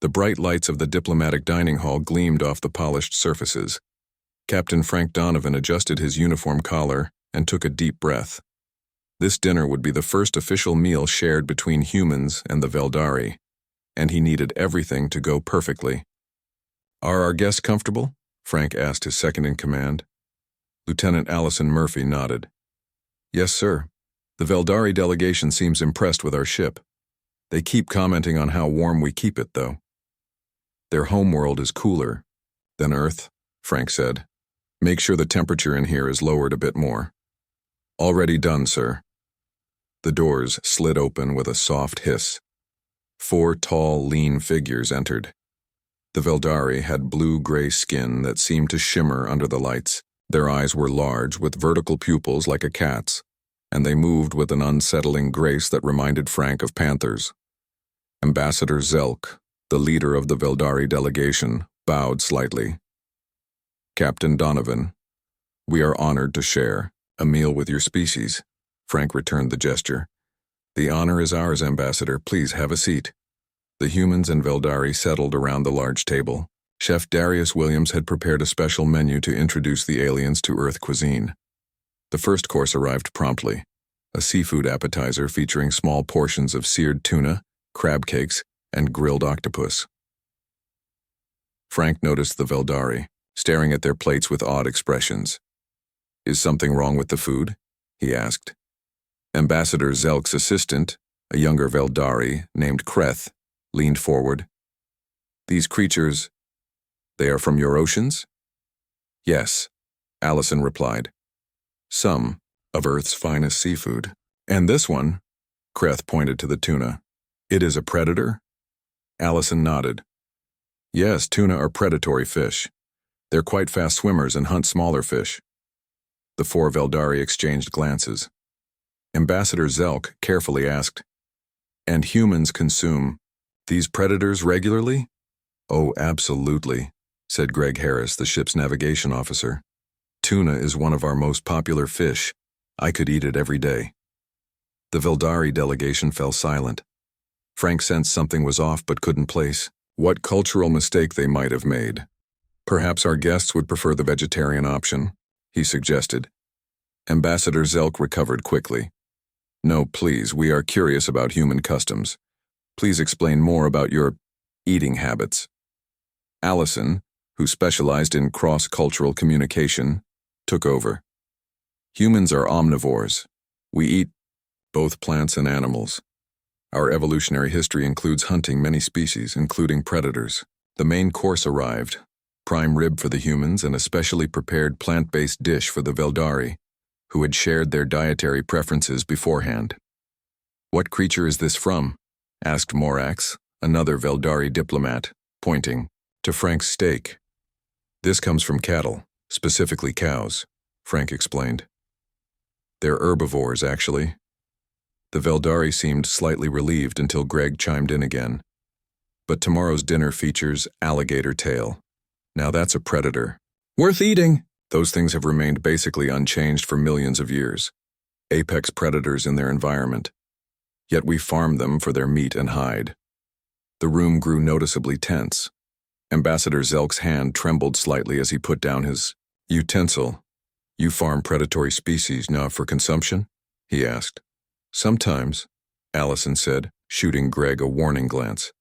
The bright lights of the diplomatic dining hall gleamed off the polished surfaces. Captain Frank Donovan adjusted his uniform collar and took a deep breath. This dinner would be the first official meal shared between humans and the Veldari, and he needed everything to go perfectly. "Are our guests comfortable?" Frank asked his second-in-command. Lieutenant Allison Murphy nodded. "Yes, sir. The Veldari delegation seems impressed with our ship. They keep commenting on how warm we keep it, though. Their homeworld is cooler than Earth," Frank said. "Make sure the temperature in here is lowered a bit more." "Already done, sir." The doors slid open with a soft hiss. 4 tall, lean figures entered. The Veldari had blue-gray skin that seemed to shimmer under the lights. Their eyes were large, with vertical pupils like a cat's, and they moved with an unsettling grace that reminded Frank of panthers. Ambassador Zelk, the leader of the Veldari delegation, bowed slightly. "Captain Donovan, we are honored to share a meal with your species." Frank returned the gesture. "The honor is ours, Ambassador. Please have a seat." The humans and Veldari settled around the large table. Chef Darius Williams had prepared a special menu to introduce the aliens to Earth cuisine. The first course arrived promptly, a seafood appetizer featuring small portions of seared tuna, crab cakes, and grilled octopus. Frank noticed the Veldari, staring at their plates with odd expressions. "Is something wrong with the food?" he asked. Ambassador Zelk's assistant, a younger Veldari named Kreth, leaned forward. "These creatures, they are from your oceans?" "Yes," Allison replied. "Some of Earth's finest seafood. And this one," Kreth pointed to the tuna. "It is a predator?" Allison nodded. "Yes, tuna are predatory fish. They're quite fast swimmers and hunt smaller fish." The 4 Veldari exchanged glances. Ambassador Zelk carefully asked, "And humans consume these predators regularly?" "Oh, absolutely," said Greg Harris, the ship's navigation officer. "Tuna is one of our most popular fish. I could eat it every day." The Veldari delegation fell silent. Frank sensed something was off but couldn't place what cultural mistake they might have made. "Perhaps our guests would prefer the vegetarian option," he suggested. Ambassador Zelk recovered quickly. "No, please, we are curious about human customs. Please explain more about your eating habits." Allison, who specialized in cross-cultural communication, took over. "Humans are omnivores. We eat both plants and animals. Our evolutionary history includes hunting many species, including predators. The main course arrived, prime rib for the humans and a specially prepared plant-based dish for the Veldari, who had shared their dietary preferences beforehand." "What creature is this from?" asked Morax, another Veldari diplomat, pointing to Frank's steak. "This comes from cattle, specifically cows," Frank explained. "They're herbivores, actually." The Veldari seemed slightly relieved until Greg chimed in again. "But tomorrow's dinner features alligator tail. Now that's a predator. Worth eating!" Those things have remained basically unchanged for millions of years. Apex predators in their environment. Yet we farm them for their meat and hide. The room grew noticeably tense. Ambassador Zelk's hand trembled slightly as he put down his utensil. "You farm predatory species now for consumption?" he asked. "Sometimes," Allison said, shooting Greg a warning glance.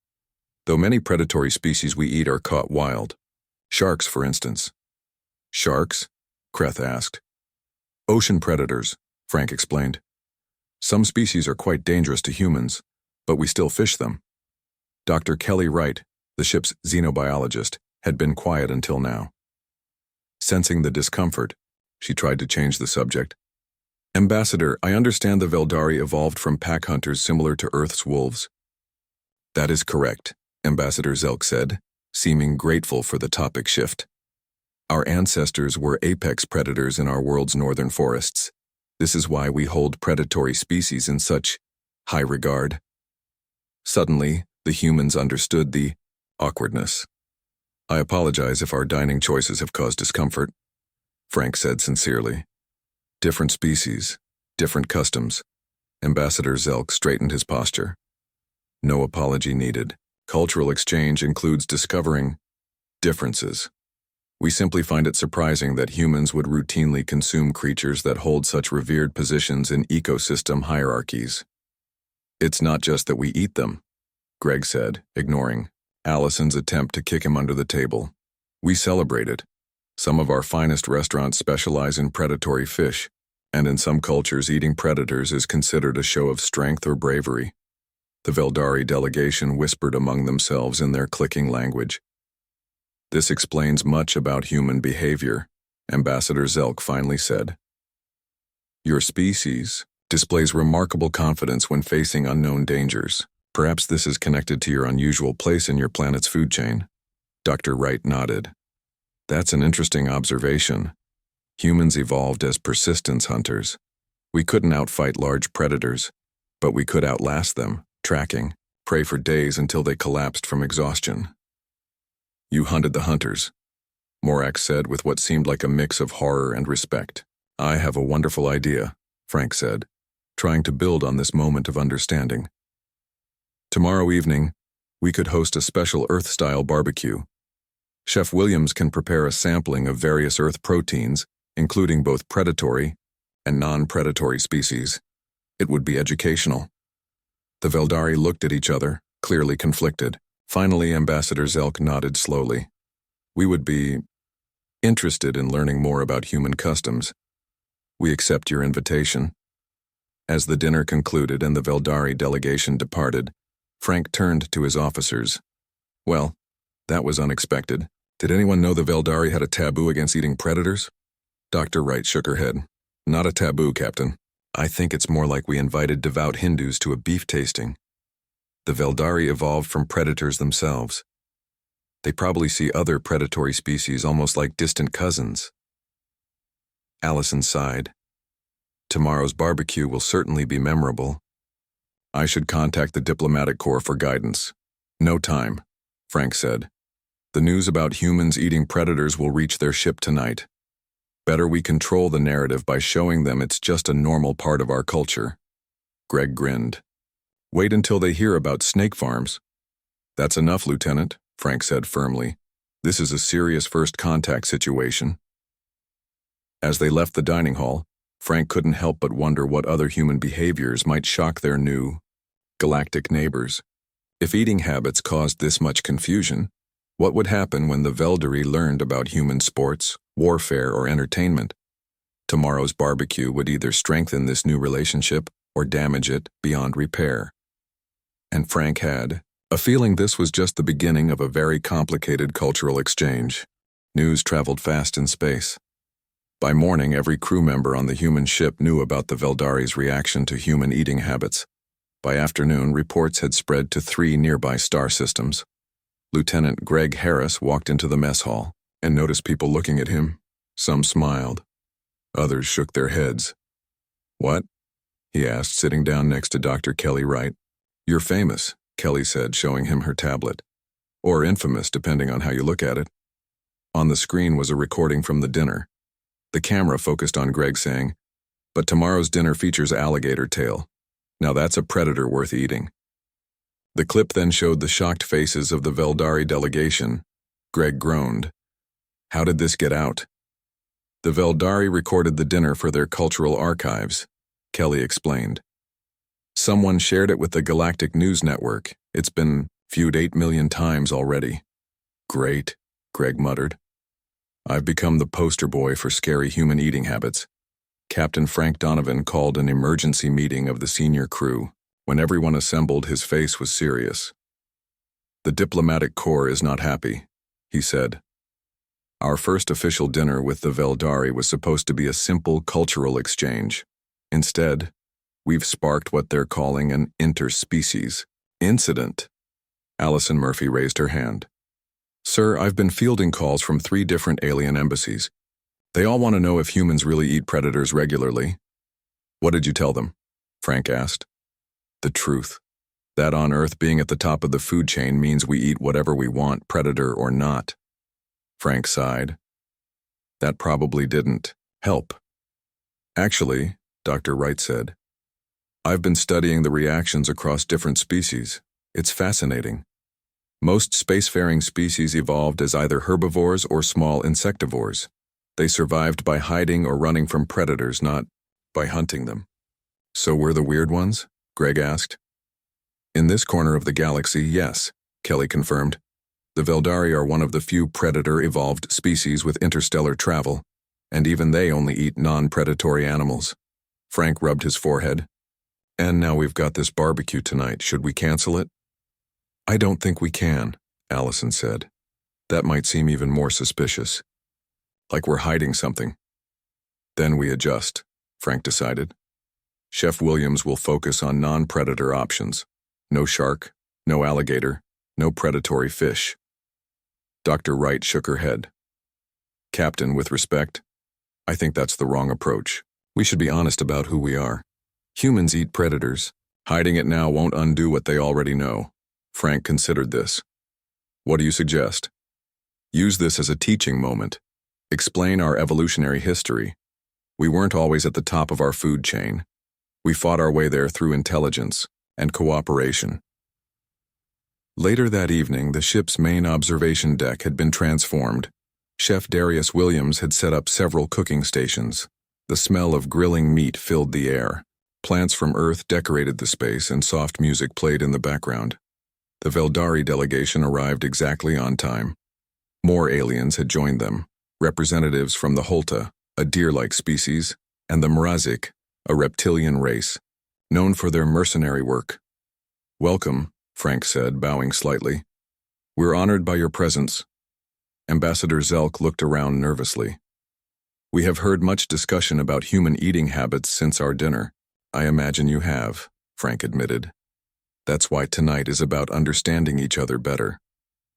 "Though many predatory species we eat are caught wild. Sharks, for instance." "Sharks?" Kreth asked. "Ocean predators," Frank explained. "Some species are quite dangerous to humans, but we still fish them." Dr. Kelly Wright, the ship's xenobiologist, had been quiet until now. Sensing the discomfort, she tried to change the subject. "Ambassador, I understand the Veldari evolved from pack hunters similar to Earth's wolves." "That is correct," Ambassador Zelk said, seeming grateful for the topic shift. "Our ancestors were apex predators in our world's northern forests. This is why we hold predatory species in such high regard." Suddenly, the humans understood the awkwardness. "I apologize if our dining choices have caused discomfort," Frank said sincerely. "Different species, different customs." Ambassador Zelk straightened his posture. "No apology needed. Cultural exchange includes discovering differences. We simply find it surprising that humans would routinely consume creatures that hold such revered positions in ecosystem hierarchies. It's not just that we eat them, Greg said, ignoring Allison's attempt to kick him under the table. We celebrate it. Some of our finest restaurants specialize in predatory fish, and in some cultures eating predators is considered a show of strength or bravery. The Veldari delegation whispered among themselves in their clicking language. This explains much about human behavior, Ambassador Zelk finally said. Your species displays remarkable confidence when facing unknown dangers. Perhaps this is connected to your unusual place in your planet's food chain. Dr. Wright nodded. That's an interesting observation. Humans evolved as persistence hunters. We couldn't outfight large predators, but we could outlast them, tracking prey for days until they collapsed from exhaustion. You hunted the hunters, Morak said with what seemed like a mix of horror and respect. I have a wonderful idea, Frank said, trying to build on this moment of understanding. Tomorrow evening, we could host a special Earth-style barbecue. Chef Williams can prepare a sampling of various Earth proteins, including both predatory and non-predatory species. It would be educational. The Veldari looked at each other, clearly conflicted. Finally, Ambassador Zelk nodded slowly. We would be interested in learning more about human customs. We accept your invitation. As the dinner concluded and the Veldari delegation departed, Frank turned to his officers. Well, that was unexpected. Did anyone know the Veldari had a taboo against eating predators? Dr. Wright shook her head. Not a taboo, Captain. I think it's more like we invited devout Hindus to a beef tasting. The Veldari evolved from predators themselves. They probably see other predatory species almost like distant cousins. Allison sighed. Tomorrow's barbecue will certainly be memorable. I should contact the diplomatic corps for guidance. No time, Frank said. The news about humans eating predators will reach their ship tonight. Better we control the narrative by showing them it's just a normal part of our culture. Greg grinned. Wait until they hear about snake farms. That's enough, Lieutenant, Frank said firmly. This is a serious first contact situation. As they left the dining hall, Frank couldn't help but wonder what other human behaviors might shock their new, galactic neighbors. If eating habits caused this much confusion, what would happen when the Veldari learned about human sports, warfare, or entertainment? Tomorrow's barbecue would either strengthen this new relationship or damage it beyond repair. And Frank had a feeling this was just the beginning of a very complicated cultural exchange. News traveled fast in space. By morning, every crew member on the human ship knew about the Veldari's reaction to human eating habits. By afternoon, reports had spread to 3 nearby star systems. Lieutenant Greg Harris walked into the mess hall and noticed people looking at him. Some smiled. Others shook their heads. What? He asked, sitting down next to Dr. Kelly Wright. You're famous, Kelly said, showing him her tablet. Or infamous, depending on how you look at it. On the screen was a recording from the dinner. The camera focused on Greg saying, but tomorrow's dinner features alligator tail. Now that's a predator worth eating. The clip then showed the shocked faces of the Veldari delegation. Greg groaned. How did this get out? The Veldari recorded the dinner for their cultural archives, Kelly explained. Someone shared it with the Galactic News Network. It's been viewed 8 million times already. Great, Greg muttered. I've become the poster boy for scary human eating habits. Captain Frank Donovan called an emergency meeting of the senior crew. When everyone assembled, his face was serious. The diplomatic corps is not happy, he said. Our first official dinner with the Veldari was supposed to be a simple cultural exchange. Instead, we've sparked what they're calling an interspecies incident. Allison Murphy raised her hand. Sir, I've been fielding calls from 3 different alien embassies. They all want to know if humans really eat predators regularly. What did you tell them? Frank asked. The truth. That on Earth being at the top of the food chain means we eat whatever we want, predator or not. Frank sighed. That probably didn't help. Actually, Dr. Wright said, I've been studying the reactions across different species. It's fascinating. Most spacefaring species evolved as either herbivores or small insectivores. They survived by hiding or running from predators, not by hunting them. So we're the weird ones? Greg asked. In this corner of the galaxy, yes, Kelly confirmed. The Veldari are one of the few predator-evolved species with interstellar travel, and even they only eat non-predatory animals. Frank rubbed his forehead. And now we've got this barbecue tonight. Should we cancel it? I don't think we can, Allison said. That might seem even more suspicious. Like we're hiding something. Then we adjust, Frank decided. Chef Williams will focus on non-predator options. No shark, no alligator, no predatory fish. Dr. Wright shook her head. Captain, with respect, I think that's the wrong approach. We should be honest about who we are. Humans eat predators. Hiding it now won't undo what they already know. Frank considered this. What do you suggest? Use this as a teaching moment. Explain our evolutionary history. We weren't always at the top of our food chain. We fought our way there through intelligence and cooperation. Later that evening, the ship's main observation deck had been transformed. Chef Darius Williams had set up several cooking stations. The smell of grilling meat filled the air. Plants from Earth decorated the space and soft music played in the background. The Veldari delegation arrived exactly on time. More aliens had joined them, representatives from the Holta, a deer-like species, and the Mrazik, a reptilian race, known for their mercenary work. Welcome, Frank said, bowing slightly. We're honored by your presence. Ambassador Zelk looked around nervously. We have heard much discussion about human eating habits since our dinner. I imagine you have, Frank admitted. That's why tonight is about understanding each other better.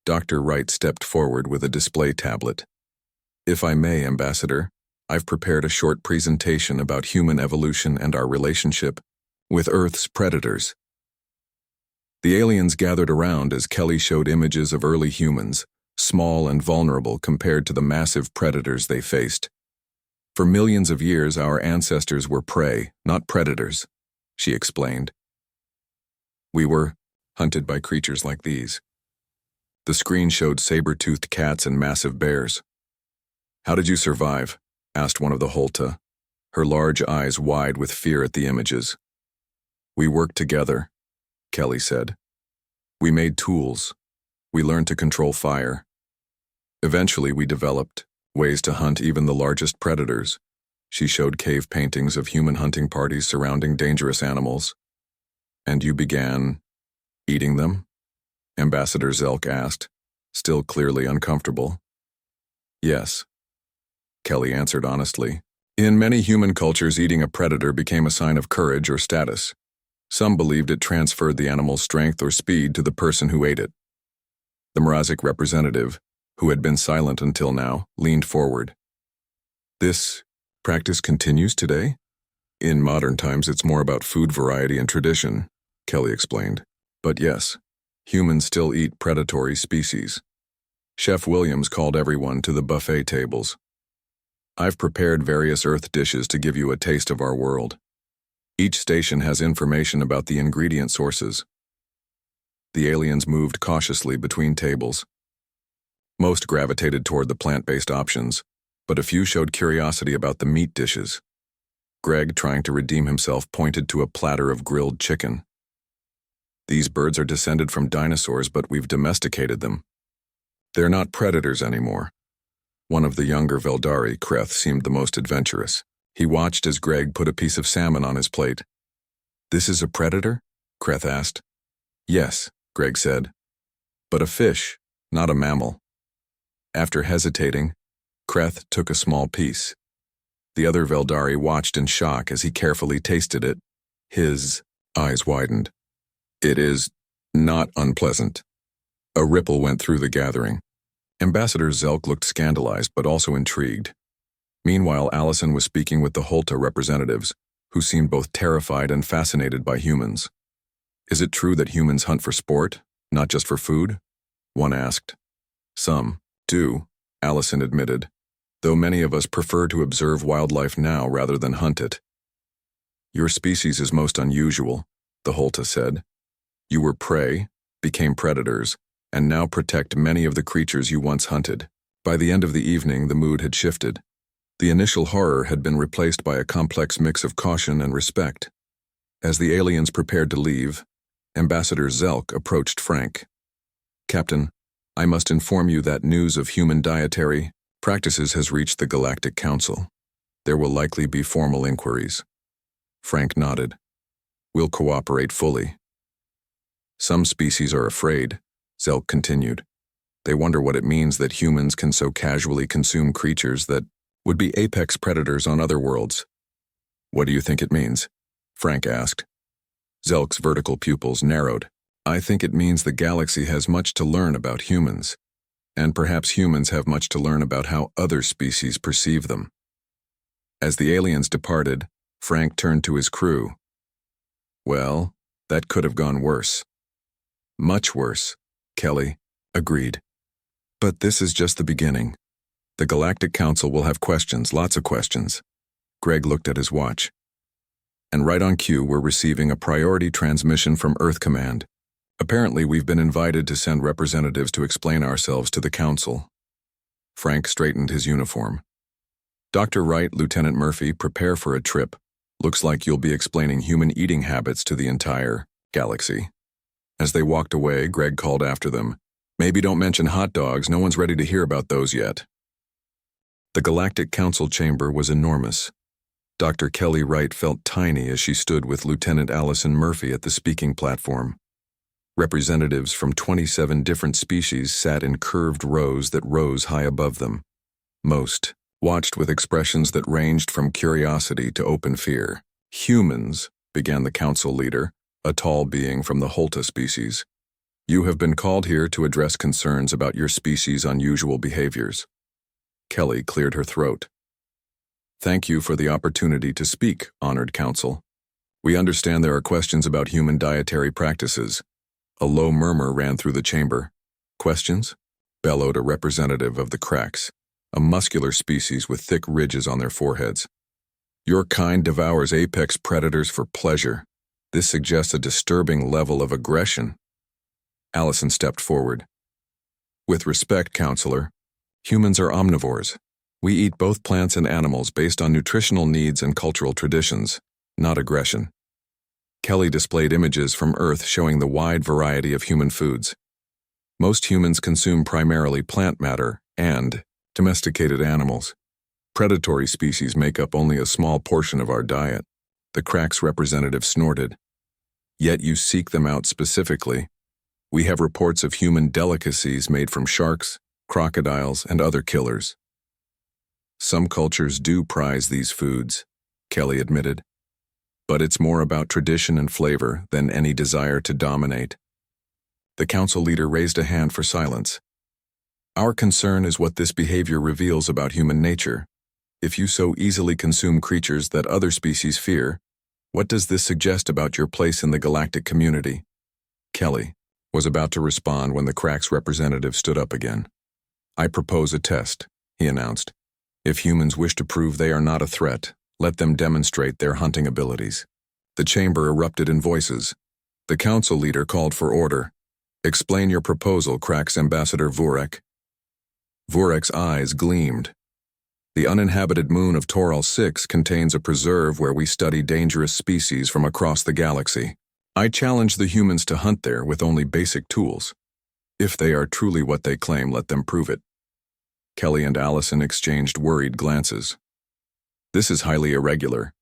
Dr. Wright stepped forward with a display tablet. If I may, Ambassador, I've prepared a short presentation about human evolution and our relationship with Earth's predators. The aliens gathered around as Kelly showed images of early humans, small and vulnerable compared to the massive predators they faced. For millions of years, our ancestors were prey, not predators, she explained. We were hunted by creatures like these. The screen showed saber-toothed cats and massive bears. How did you survive? Asked one of the Holta, her large eyes wide with fear at the images. We worked together, Kelly said. We made tools. We learned to control fire. Eventually, we developed ways to hunt even the largest predators. She showed cave paintings of human hunting parties surrounding dangerous animals. And you began eating them? Ambassador Zelk asked, still clearly uncomfortable. Yes, Kelly answered honestly. In many human cultures, eating a predator became a sign of courage or status. Some believed it transferred the animal's strength or speed to the person who ate it. The Mrazik representative, who had been silent until now, leaned forward. This practice continues today? In modern times, it's more about food variety and tradition, Kelly explained. But yes, humans still eat predatory species. Chef Williams called everyone to the buffet tables. I've prepared various Earth dishes to give you a taste of our world. Each station has information about the ingredient sources. The aliens moved cautiously between tables. Most gravitated toward the plant-based options, but a few showed curiosity about the meat dishes. Greg, trying to redeem himself, pointed to a platter of grilled chicken. These birds are descended from dinosaurs, but we've domesticated them. They're not predators anymore. One of the younger Veldari, Kreth, seemed the most adventurous. He watched as Greg put a piece of salmon on his plate. This is a predator? Kreth asked. Yes, Greg said. But a fish, not a mammal. After hesitating, Kreth took a small piece. The other Veldari watched in shock as he carefully tasted it. His eyes widened. It is not unpleasant. A ripple went through the gathering. Ambassador Zelk looked scandalized but also intrigued. Meanwhile, Allison was speaking with the Holta representatives, who seemed both terrified and fascinated by humans. Is it true that humans hunt for sport, not just for food? One asked. Some do, Allison admitted, though many of us prefer to observe wildlife now rather than hunt it. Your species is most unusual, the Holta said. You were prey, became predators, and now protect many of the creatures you once hunted. By the end of the evening, the mood had shifted. The initial horror had been replaced by a complex mix of caution and respect. As the aliens prepared to leave, Ambassador Zelk approached Frank. "Captain, I must inform you that news of human dietary practices has reached the Galactic Council. There will likely be formal inquiries." Frank nodded. "We'll cooperate fully." "Some species are afraid," Zelk continued. "They wonder what it means that humans can so casually consume creatures that would be apex predators on other worlds." "What do you think it means?" Frank asked. Zelk's vertical pupils narrowed. "I think it means the galaxy has much to learn about humans, and perhaps humans have much to learn about how other species perceive them." As the aliens departed, Frank turned to his crew. "Well, that could have gone worse." "Much worse," Kelly agreed. "But this is just the beginning. The Galactic Council will have questions, lots of questions." Greg looked at his watch. "And right on cue, we're receiving a priority transmission from Earth Command. Apparently, we've been invited to send representatives to explain ourselves to the Council." Frank straightened his uniform. "Dr. Wright, Lieutenant Murphy, prepare for a trip. Looks like you'll be explaining human eating habits to the entire galaxy." As they walked away, Greg called after them, "Maybe don't mention hot dogs, no one's ready to hear about those yet." The Galactic Council chamber was enormous. Dr. Kelly Wright felt tiny as she stood with Lieutenant Allison Murphy at the speaking platform. Representatives from 27 different species sat in curved rows that rose high above them. Most watched with expressions that ranged from curiosity to open fear. "Humans," began the council leader, a tall being from the Holta species. "You have been called here to address concerns about your species' unusual behaviors." Kelly cleared her throat. "Thank you for the opportunity to speak, honored council. We understand there are questions about human dietary practices." A low murmur ran through the chamber. "Questions?" bellowed a representative of the Cracks, a muscular species with thick ridges on their foreheads. "Your kind devours apex predators for pleasure. This suggests a disturbing level of aggression." Allison stepped forward. "With respect, counselor, humans are omnivores. We eat both plants and animals based on nutritional needs and cultural traditions, not aggression." Kelly displayed images from Earth showing the wide variety of human foods. "Most humans consume primarily plant matter and domesticated animals. Predatory species make up only a small portion of our diet." The Cracks representative snorted. "Yet you seek them out specifically. We have reports of human delicacies made from sharks, crocodiles, and other killers." "Some cultures do prize these foods," Kelly admitted. "But it's more about tradition and flavor than any desire to dominate." The council leader raised a hand for silence. "Our concern is what this behavior reveals about human nature. If you so easily consume creatures that other species fear, what does this suggest about your place in the galactic community?" Kelly was about to respond when the Cracks representative stood up again. "I propose a test," he announced. "If humans wish to prove they are not a threat, let them demonstrate their hunting abilities." The chamber erupted in voices. The council leader called for order. "Explain your proposal, Cracks Ambassador Vurek." Vurek's eyes gleamed. "The uninhabited moon of Toral 6 contains a preserve where we study dangerous species from across the galaxy. I challenge the humans to hunt there with only basic tools. If they are truly what they claim, let them prove it." Kelly and Allison exchanged worried glances. "This is highly irregular,"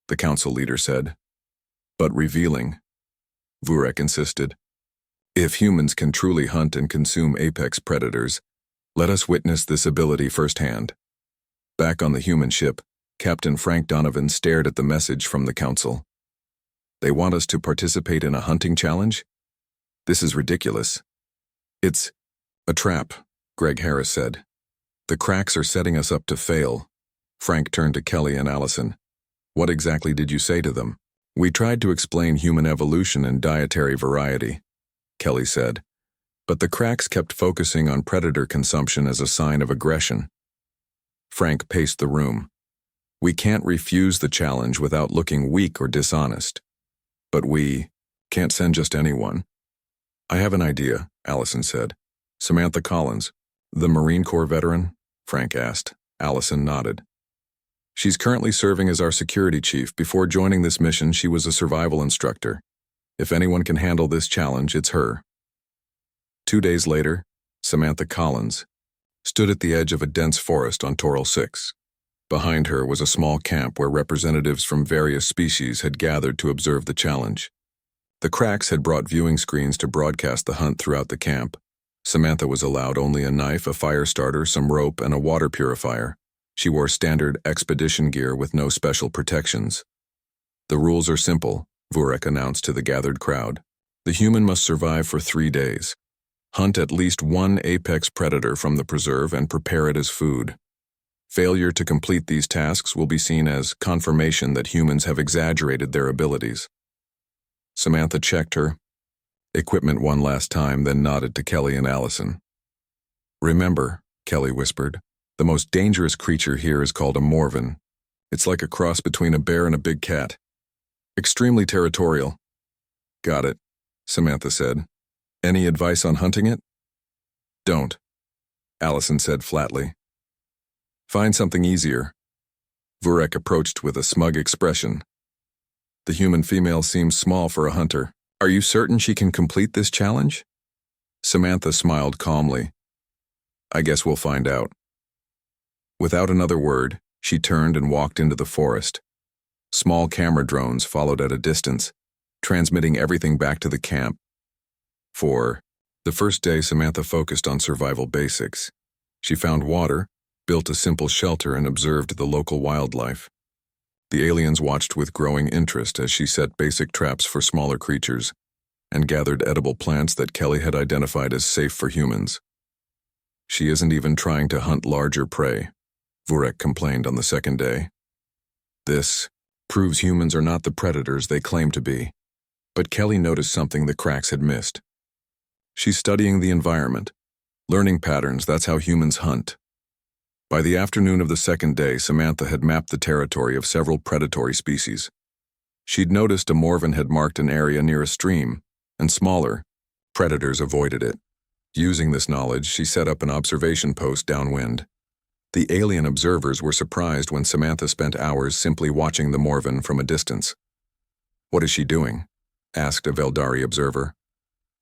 the council leader said. "But revealing," Vurek insisted. "If humans can truly hunt and consume apex predators, let us witness this ability firsthand." Back on the human ship, Captain Frank Donovan stared at the message from the council. "They want us to participate in a hunting challenge? This is ridiculous." "It's a trap," Greg Harris said. "The Cracks are setting us up to fail." Frank turned to Kelly and Allison. "What exactly did you say to them?" "We tried to explain human evolution and dietary variety," Kelly said, "but the Cracks kept focusing on predator consumption as a sign of aggression." Frank paced the room. "We can't refuse the challenge without looking weak or dishonest. But we can't send just anyone." "I have an idea," Allison said. Samantha Collins, the Marine Corps veteran? Frank asked. Allison nodded. She's currently serving as our security chief. Before joining this mission, she was a survival instructor. If anyone can handle this challenge, it's her. 2 days later, Samantha Collins stood at the edge of a dense forest on Toral 6. Behind her was a small camp where representatives from various species had gathered to observe the challenge. The cracks had brought viewing screens to broadcast the hunt throughout the camp. Samantha was allowed only a knife, a fire starter, some rope, and a water purifier. She wore standard expedition gear with no special protections. The rules are simple, Vurek announced to the gathered crowd. The human must survive for 3 days. Hunt at least one apex predator from the preserve and prepare it as food. Failure to complete these tasks will be seen as confirmation that humans have exaggerated their abilities. Samantha checked her equipment one last time, then nodded to Kelly and Allison. Remember, Kelly whispered, the most dangerous creature here is called a Morven. It's like a cross between a bear and a big cat. Extremely territorial. Got it, Samantha said. Any advice on hunting it? Don't, Allison said flatly. Find something easier. Vurek approached with a smug expression. The human female seems small for a hunter. Are you certain she can complete this challenge? Samantha smiled calmly. I guess we'll find out. Without another word, she turned and walked into the forest. Small camera drones followed at a distance, transmitting everything back to the camp. For the first day, Samantha focused on survival basics. She found water, built a simple shelter, and observed the local wildlife. The aliens watched with growing interest as she set basic traps for smaller creatures and gathered edible plants that Kelly had identified as safe for humans. She isn't even trying to hunt larger prey, Vurek complained on the second day. This proves humans are not the predators they claim to be. But Kelly noticed something the cracks had missed. She's studying the environment, learning patterns. That's how humans hunt. By the afternoon of the second day, Samantha had mapped the territory of several predatory species. She'd noticed a Morven had marked an area near a stream, and smaller predators avoided it. Using this knowledge, she set up an observation post downwind. The alien observers were surprised when Samantha spent hours simply watching the Morven from a distance. What is she doing? Asked a Veldari observer.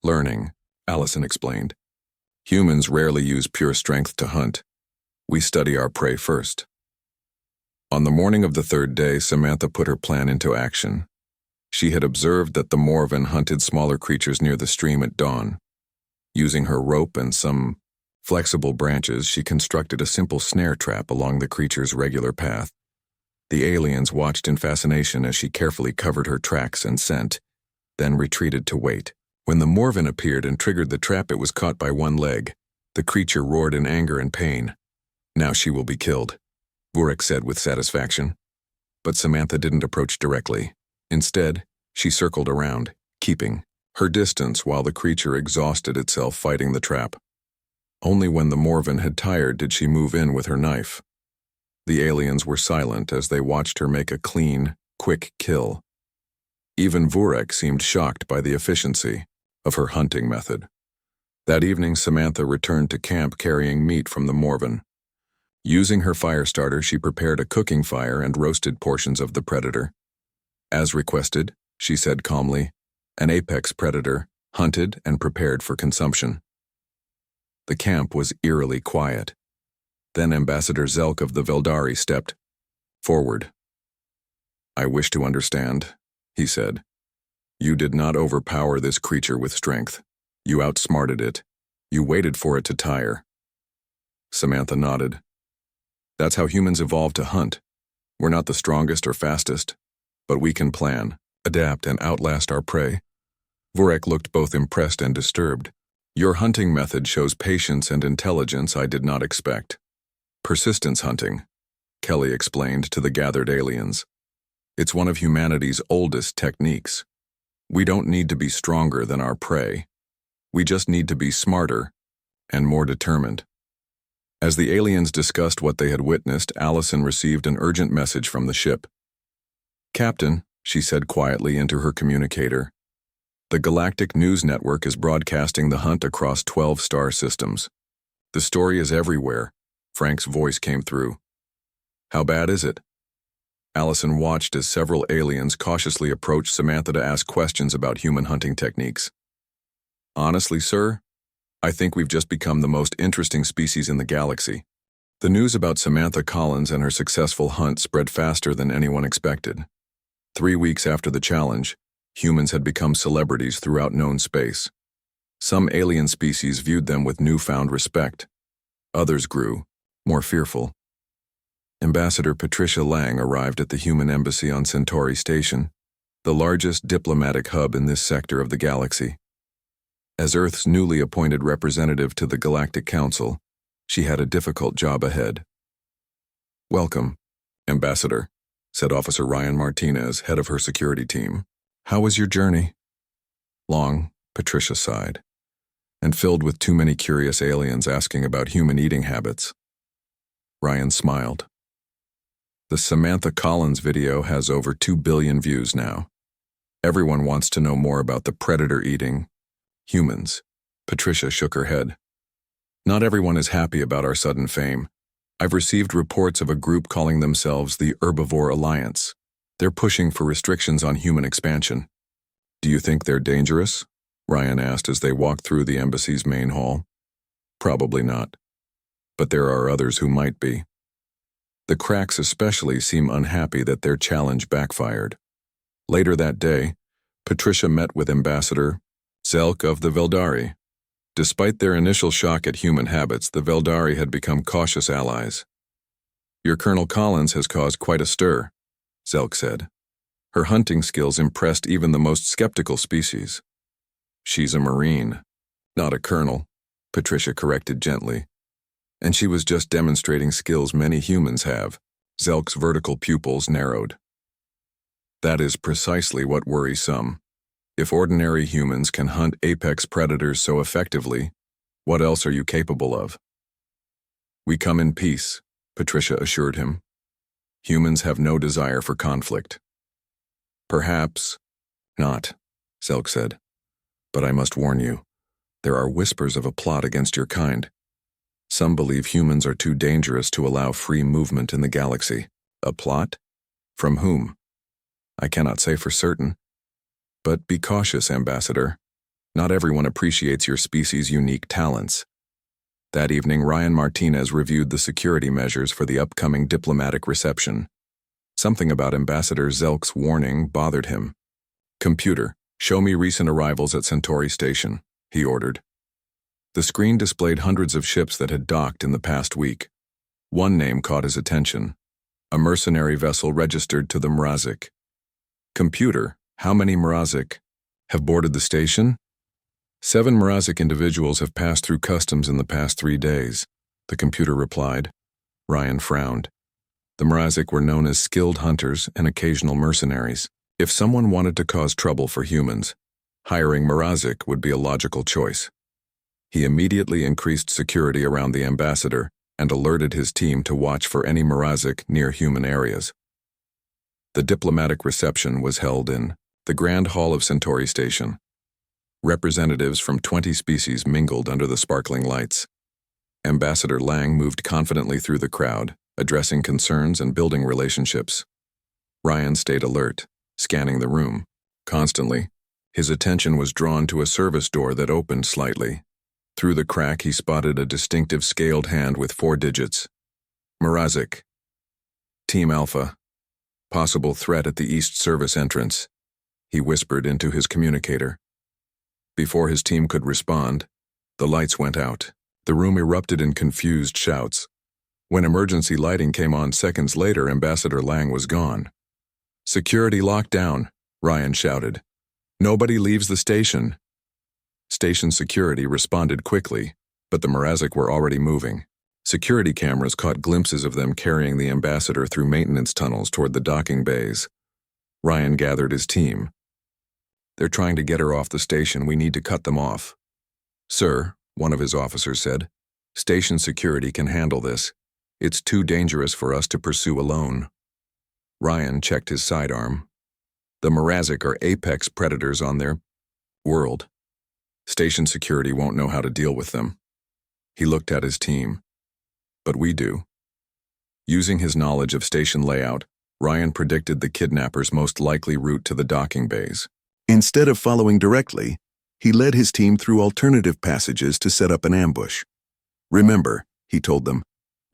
Learning, Allison explained. Humans rarely use pure strength to hunt. We study our prey first. On the morning of the third day, Samantha put her plan into action. She had observed that the Morven hunted smaller creatures near the stream at dawn. Using her rope and some flexible branches, she constructed a simple snare trap along the creature's regular path. The aliens watched in fascination as she carefully covered her tracks and scent, then retreated to wait. When the Morven appeared and triggered the trap, it was caught by one leg. The creature roared in anger and pain. Now she will be killed, Vurek said with satisfaction. But Samantha didn't approach directly. Instead, she circled around, keeping her distance while the creature exhausted itself fighting the trap. Only when the Morven had tired did she move in with her knife. The aliens were silent as they watched her make a clean, quick kill. Even Vurek seemed shocked by the efficiency of her hunting method. That evening, Samantha returned to camp carrying meat from the Morven. Using her fire starter, she prepared a cooking fire and roasted portions of the predator. As requested, she said calmly, an apex predator, hunted and prepared for consumption. The camp was eerily quiet. Then Ambassador Zelk of the Veldari stepped forward. I wish to understand, he said. You did not overpower this creature with strength. You outsmarted it. You waited for it to tire. Samantha nodded. That's how humans evolved to hunt. We're not the strongest or fastest, but we can plan, adapt, and outlast our prey. Vurek looked both impressed and disturbed. Your hunting method shows patience and intelligence I did not expect. Persistence hunting, Kelly explained to the gathered aliens. It's one of humanity's oldest techniques. We don't need to be stronger than our prey. We just need to be smarter and more determined. As the aliens discussed what they had witnessed, Allison received an urgent message from the ship. Captain, she said quietly into her communicator, The Galactic News Network is broadcasting the hunt across 12 star systems. The story is everywhere. Frank's voice came through. How bad is it? Allison watched as several aliens cautiously approached Samantha to ask questions about human hunting techniques. Honestly, sir, I think we've just become the most interesting species in the galaxy. The news about Samantha Collins and her successful hunt spread faster than anyone expected. 3 weeks after the challenge, humans had become celebrities throughout known space. Some alien species viewed them with newfound respect. Others grew, more fearful. Ambassador Patricia Lang arrived at the human embassy on Centauri Station, the largest diplomatic hub in this sector of the galaxy. As Earth's newly appointed representative to the Galactic Council, she had a difficult job ahead. "Welcome, Ambassador," said Officer Ryan Martinez, head of her security team. "How was your journey?" "Long," Patricia sighed, "and filled with too many curious aliens asking about human eating habits." Ryan smiled. "The Samantha Collins video has over 2 billion views now. Everyone wants to know more about the predator-eating humans." Patricia shook her head. "Not everyone is happy about our sudden fame. I've received reports of a group calling themselves the Herbivore Alliance. They're pushing for restrictions on human expansion." "Do you think they're dangerous?" Ryan asked as they walked through the embassy's main hall. "Probably not. But there are others who might be. The Cracks especially seem unhappy that their challenge backfired." Later that day, Patricia met with Ambassador Zelk of the Veldari. Despite their initial shock at human habits, the Veldari had become cautious allies. "Your Colonel Collins has caused quite a stir," Zelk said. "Her hunting skills impressed even the most skeptical species." "She's a Marine, not a colonel," Patricia corrected gently. "And she was just demonstrating skills many humans have." Zelk's vertical pupils narrowed. "That is precisely what worries some. If ordinary humans can hunt apex predators so effectively, what else are you capable of?" "We come in peace," Patricia assured him. "Humans have no desire for conflict." "Perhaps not," Zelk said. "But I must warn you, there are whispers of a plot against your kind. Some believe humans are too dangerous to allow free movement in the galaxy." "A plot? From whom?" "I cannot say for certain. But be cautious, Ambassador. Not everyone appreciates your species' unique talents." That evening, Ryan Martinez reviewed the security measures for the upcoming diplomatic reception. Something about Ambassador Zelk's warning bothered him. "Computer, show me recent arrivals at Centauri Station," he ordered. The screen displayed hundreds of ships that had docked in the past week. One name caught his attention: a mercenary vessel registered to the Mrazik. "Computer, how many Mrazik have boarded the station?" "7 Mrazik individuals have passed through customs in the past 3 days, the computer replied. Ryan frowned. The Mrazik were known as skilled hunters and occasional mercenaries. If someone wanted to cause trouble for humans, hiring Mrazik would be a logical choice. He immediately increased security around the ambassador and alerted his team to watch for any Mrazik near human areas. The diplomatic reception was held in the Grand Hall of Centauri Station. Representatives from 20 species mingled under the sparkling lights. Ambassador Lang moved confidently through the crowd, addressing concerns and building relationships. Ryan stayed alert, scanning the room. Constantly, his attention was drawn to a service door that opened slightly. Through the crack, he spotted a distinctive scaled hand with 4 digits. Mrazik. Team Alpha. Possible threat at the East Service entrance, he whispered into his communicator. Before his team could respond, the lights went out. The room erupted in confused shouts. When emergency lighting came on seconds later, Ambassador Lang was gone. "Security locked down," Ryan shouted. "Nobody leaves the station." Station security responded quickly, but the Mrazik were already moving. Security cameras caught glimpses of them carrying the ambassador through maintenance tunnels toward the docking bays. Ryan gathered his team. "They're trying to get her off the station. We need to cut them off." "Sir," one of his officers said, "station security can handle this. It's too dangerous for us to pursue alone." Ryan checked his sidearm. "The Mrazik are apex predators on their world. Station security won't know how to deal with them. He looked at his team. But we do. Using his knowledge of station layout, Ryan predicted the kidnappers' most likely route to the docking bays. Instead of following directly, he led his team through alternative passages to set up an ambush. Remember, he told them,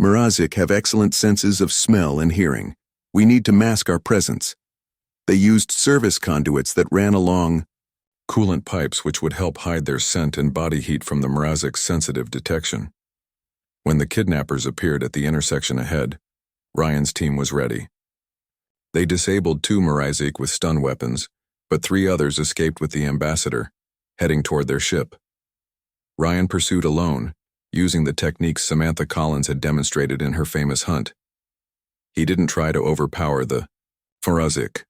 Mrazek have excellent senses of smell and hearing. We need to mask our presence. They used service conduits that ran along coolant pipes which would help hide their scent and body heat from the Mrazek's sensitive detection. When the kidnappers appeared at the intersection ahead, Ryan's team was ready. They disabled 2 Mrazek with stun weapons, but 3 others escaped with the ambassador, heading toward their ship. Ryan pursued alone, using the techniques Samantha Collins had demonstrated in her famous hunt. He didn't try to overpower the Mrazek.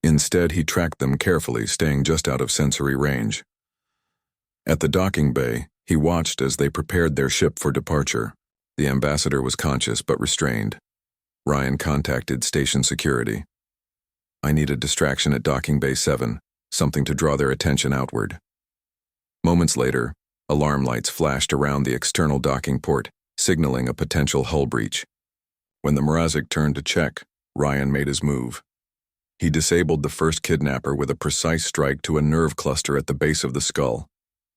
Instead, he tracked them carefully, staying just out of sensory range. At the docking bay, he watched as they prepared their ship for departure. The ambassador was conscious but restrained. Ryan contacted station security. I need a distraction at docking bay 7, something to draw their attention outward. Moments later, alarm lights flashed around the external docking port, signaling a potential hull breach. When the Mrazek turned to check, Ryan made his move. He disabled the first kidnapper with a precise strike to a nerve cluster at the base of the skull,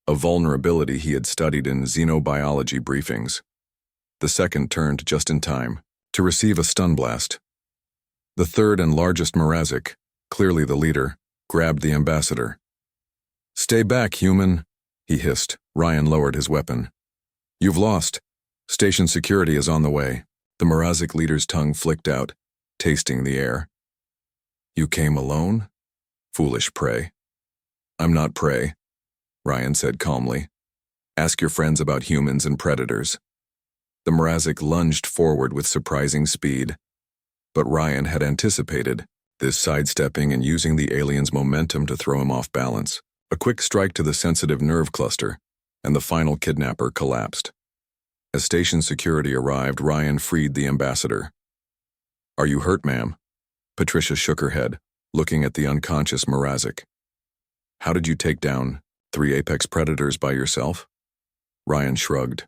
a vulnerability he had studied in xenobiology briefings. The second turned just in time to receive a stun blast. The third and largest Mrazek, clearly the leader, grabbed the ambassador. "Stay back, human," he hissed. Ryan lowered his weapon. "You've lost. Station security is on the way." The Mrazek leader's tongue flicked out, tasting the air. "You came alone? Foolish prey." "I'm not prey," Ryan said calmly. "Ask your friends about humans and predators." The Mrazek lunged forward with surprising speed. But Ryan had anticipated this, sidestepping and using the alien's momentum to throw him off balance. A quick strike to the sensitive nerve cluster, and the final kidnapper collapsed. As station security arrived, Ryan freed the ambassador. "Are you hurt, ma'am?" Patricia shook her head, looking at the unconscious Mrazek. "How did you take down 3 apex predators by yourself?" Ryan shrugged.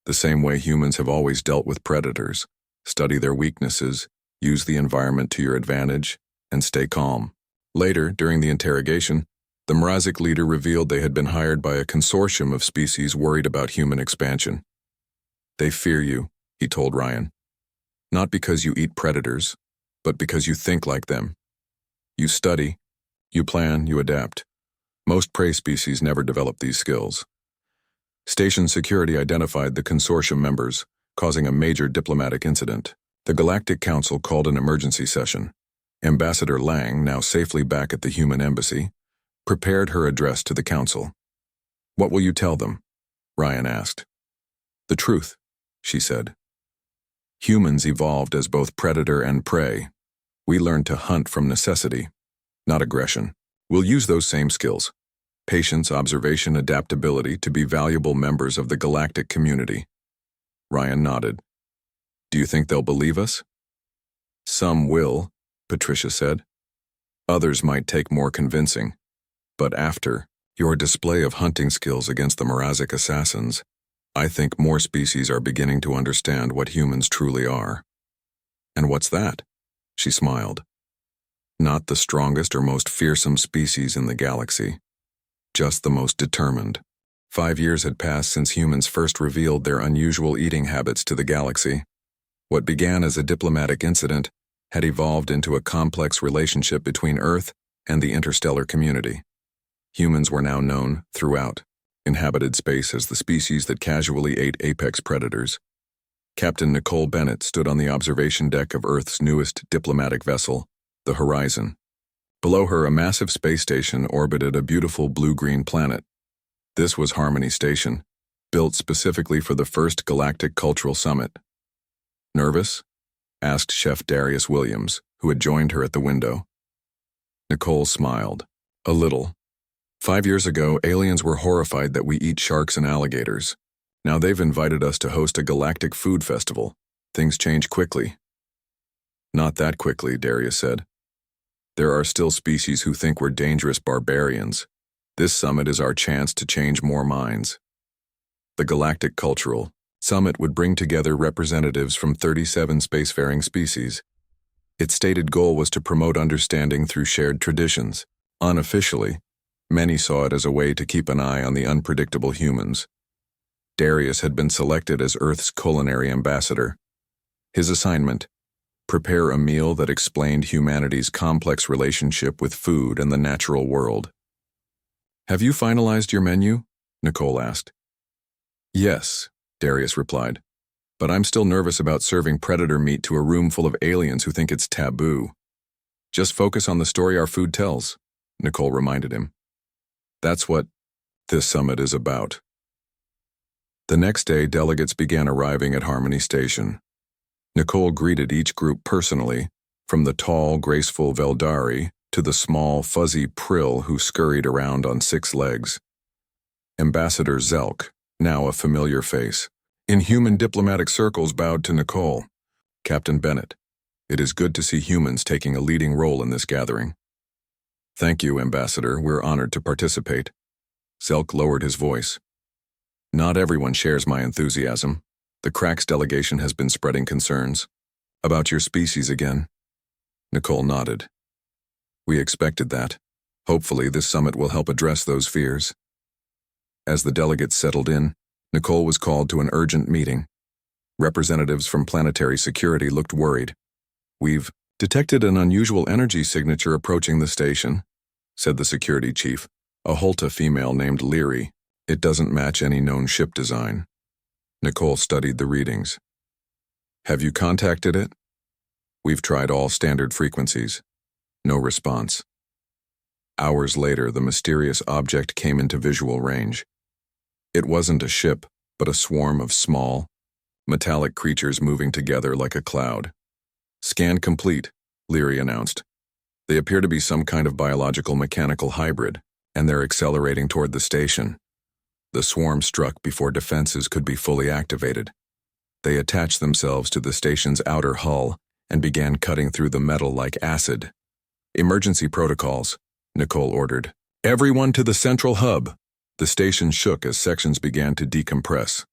"The same way humans have always dealt with predators. Study their weaknesses, use the environment to your advantage, and stay calm." Later, during the interrogation, the Mrazek leader revealed they had been hired by a consortium of species worried about human expansion. "They fear you," he told Ryan. "Not because you eat predators, but because you think like them. You study, you plan, you adapt. Most prey species never develop these skills." Station security identified the consortium members, causing a major diplomatic incident. The Galactic Council called an emergency session. Ambassador Lang, now safely back at the human embassy, prepared her address to the council. "What will you tell them?" Ryan asked. "The truth," she said. "Humans evolved as both predator and prey. We learned to hunt from necessity, not aggression. We'll use those same skills, patience, observation, adaptability, to be valuable members of the galactic community." Ryan nodded. "Do you think they'll believe us?" "Some will," Patricia said. "Others might take more convincing. But after your display of hunting skills against the Mrazek assassins, I think more species are beginning to understand what humans truly are." "And what's that?" She smiled. "Not the strongest or most fearsome species in the galaxy, just the most determined." 5 years had passed since humans first revealed their unusual eating habits to the galaxy. What began as a diplomatic incident had evolved into a complex relationship between Earth and the interstellar community. Humans were now known throughout inhabited space as the species that casually ate apex predators. Captain Nicole Bennett stood on the observation deck of Earth's newest diplomatic vessel, the Horizon. Below her, a massive space station orbited a beautiful blue-green planet. This was Harmony Station, built specifically for the first Galactic Cultural Summit. "Nervous?" asked Chef Darius Williams, who had joined her at the window. Nicole smiled. "A little. 5 years ago, aliens were horrified that we eat sharks and alligators. Now they've invited us to host a galactic food festival. Things change quickly." "Not that quickly," Darius said. "There are still species who think we're dangerous barbarians. This summit is our chance to change more minds. The Galactic Cultural Summit would bring together representatives from 37 spacefaring species. Its stated goal was to promote understanding through shared traditions. Unofficially, many saw it as a way to keep an eye on the unpredictable humans. Darius had been selected as Earth's culinary ambassador. His assignment: prepare a meal that explained humanity's complex relationship with food and the natural world. "Have you finalized your menu?" Nicole asked. "Yes," Darius replied, "but I'm still nervous about serving predator meat to a room full of aliens who think it's taboo." "Just focus on the story our food tells," Nicole reminded him. "That's what this summit is about." The next day, delegates began arriving at Harmony Station. Nicole greeted each group personally, from the tall, graceful Veldari to the small, fuzzy Prill who scurried around on 6 legs. Ambassador Zelk, now a familiar face, in human diplomatic circles, bowed to Nicole. "Captain Bennett, it is good to see humans taking a leading role in this gathering." "Thank you, Ambassador. We're honored to participate." Zelk lowered his voice. "Not everyone shares my enthusiasm. The Cracks delegation has been spreading concerns. About your species again." Nicole nodded. "We expected that. Hopefully this summit will help address those fears." As the delegates settled in, Nicole was called to an urgent meeting. Representatives from Planetary Security looked worried. "We've detected an unusual energy signature approaching the station," said the security chief, a Holta female named Leary. "It doesn't match any known ship design." Nicole studied the readings. "Have you contacted it?" "We've tried all standard frequencies." No response. Hours later, the mysterious object came into visual range. It wasn't a ship, but a swarm of small, metallic creatures moving together like a cloud. "Scan complete," Leary announced. "They appear to be some kind of biological-mechanical hybrid, and they're accelerating toward the station." The swarm struck before defenses could be fully activated. They attached themselves to the station's outer hull and began cutting through the metal like acid. "Emergency protocols," Nicole ordered. "Everyone to the central hub." The station shook as sections began to decompress.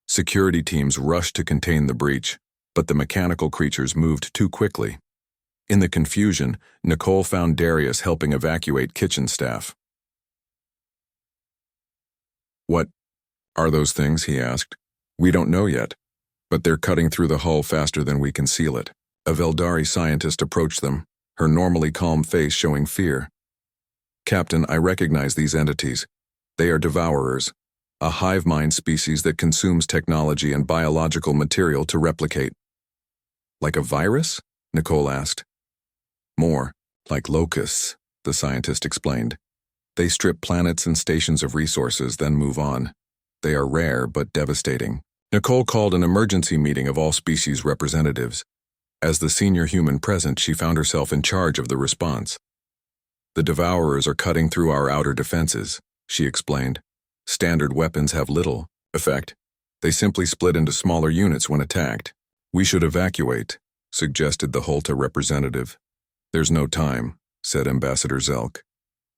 Security teams rushed to contain the breach, but the mechanical creatures moved too quickly. In the confusion, Nicole found Darius helping evacuate kitchen staff. "What are those things?" he asked. "We don't know yet, but they're cutting through the hull faster than we can seal it." A Veldari scientist approached them, her normally calm face showing fear. "Captain, I recognize these entities. They are Devourers, a hive mind species that consumes technology and biological material to replicate." "Like a virus?" Nicole asked. "More, like locusts," the scientist explained. "They strip planets and stations of resources, then move on. They are rare but devastating." Nicole called an emergency meeting of all species representatives. As the senior human present, she found herself in charge of the response. "The Devourers are cutting through our outer defenses," she explained. "Standard weapons have little effect. They simply split into smaller units when attacked." "We should evacuate," suggested the Holta representative. "There's no time," said Ambassador Zelk.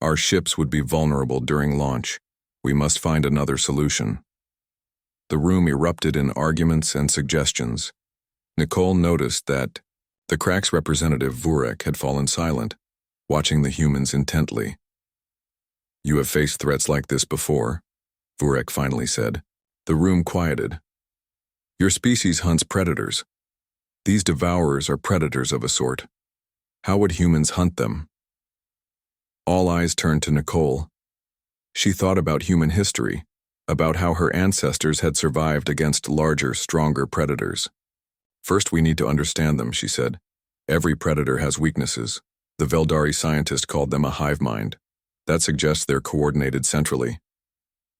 "Our ships would be vulnerable during launch. We must find another solution." The room erupted in arguments and suggestions. Nicole noticed that the Cracks representative Vurek had fallen silent, watching the humans intently. "You have faced threats like this before," Vurek finally said. The room quieted. "Your species hunts predators. These Devourers are predators of a sort. How would humans hunt them?" All eyes turned to Nicole. She thought about human history, about how her ancestors had survived against larger, stronger predators. "First, we need to understand them," she said. "Every predator has weaknesses. The Veldari scientist called them a hive mind. That suggests they're coordinated centrally."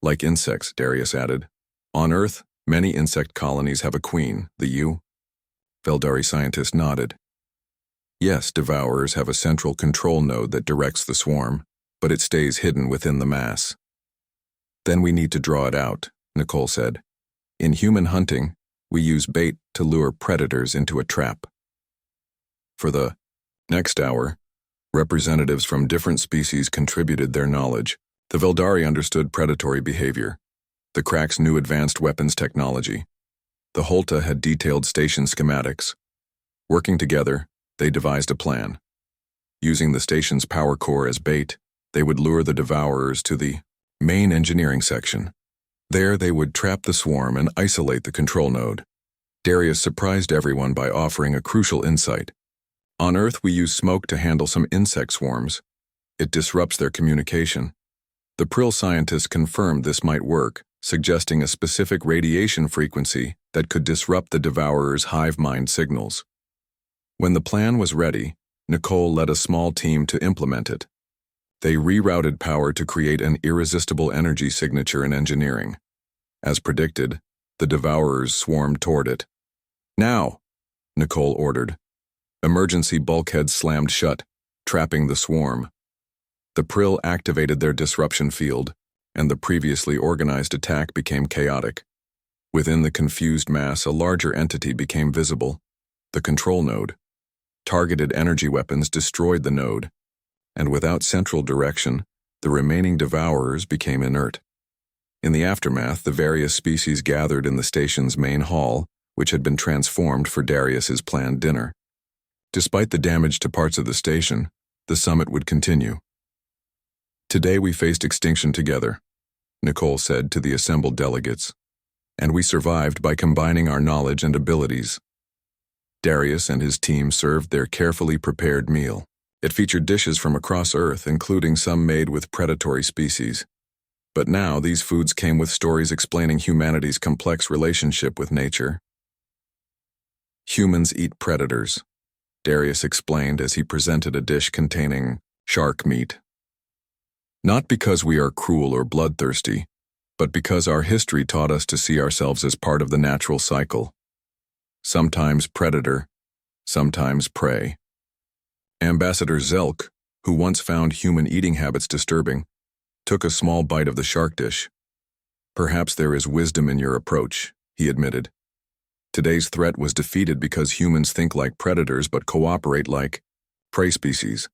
"Like insects," Darius added. "On Earth, many insect colonies have a queen, the ewe." Veldari scientist nodded. "Yes, Devourers have a central control node that directs the swarm, but it stays hidden within the mass." "Then we need to draw it out," Nicole said. "In human hunting, we use bait to lure predators into a trap." For the next hour, representatives from different species contributed their knowledge, The Veldari understood predatory behavior. The Cracks knew advanced weapons technology. The Holta had detailed station schematics. Working together, they devised a plan. Using the station's power core as bait, they would lure the Devourers to the main engineering section. There, they would trap the swarm and isolate the control node. Darius surprised everyone by offering a crucial insight. On Earth, we use smoke to handle some insect swarms. It disrupts their communication. The Prill scientists confirmed this might work, suggesting a specific radiation frequency that could disrupt the Devourers' hive mind signals. When the plan was ready, Nicole led a small team to implement it. They rerouted power to create an irresistible energy signature in engineering. As predicted, the Devourers swarmed toward it. "Now!" Nicole ordered. Emergency bulkheads slammed shut, trapping the swarm. The Prill activated their disruption field, and the previously organized attack became chaotic. Within the confused mass, a larger entity became visible, the control node. Targeted energy weapons destroyed the node, and without central direction, the remaining Devourers became inert. In the aftermath, the various species gathered in the station's main hall, which had been transformed for Darius's planned dinner. Despite the damage to parts of the station, the summit would continue. "Today we faced extinction together," Nicole said to the assembled delegates, "and we survived by combining our knowledge and abilities." Darius and his team served their carefully prepared meal. It featured dishes from across Earth, including some made with predatory species. But now these foods came with stories explaining humanity's complex relationship with nature. "Humans eat predators," Darius explained as he presented a dish containing shark meat. "Not because we are cruel or bloodthirsty, but because our history taught us to see ourselves as part of the natural cycle. Sometimes predator, sometimes prey." Ambassador Zelk, who once found human eating habits disturbing, took a small bite of the shark dish. "Perhaps there is wisdom in your approach," he admitted. "Today's threat was defeated because humans think like predators but cooperate like prey species."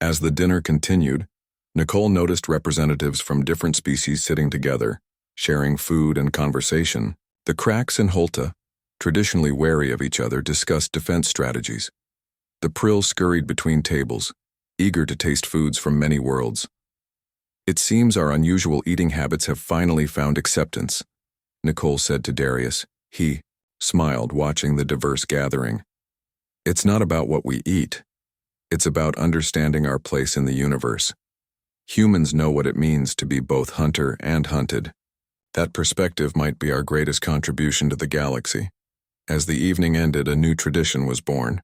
As the dinner continued, Nicole noticed representatives from different species sitting together, sharing food and conversation. The Cracks and Holta, traditionally wary of each other, discussed defense strategies. The Prill scurried between tables, eager to taste foods from many worlds. "It seems our unusual eating habits have finally found acceptance," Nicole said to Darius. He smiled, watching the diverse gathering. "It's not about what we eat. It's about understanding our place in the universe. Humans know what it means to be both hunter and hunted. That perspective might be our greatest contribution to the galaxy." As the evening ended, a new tradition was born.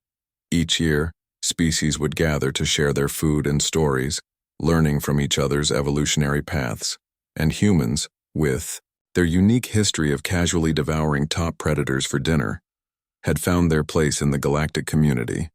Each year, species would gather to share their food and stories, learning from each other's evolutionary paths. And humans, with their unique history of casually devouring top predators for dinner, had found their place in the galactic community.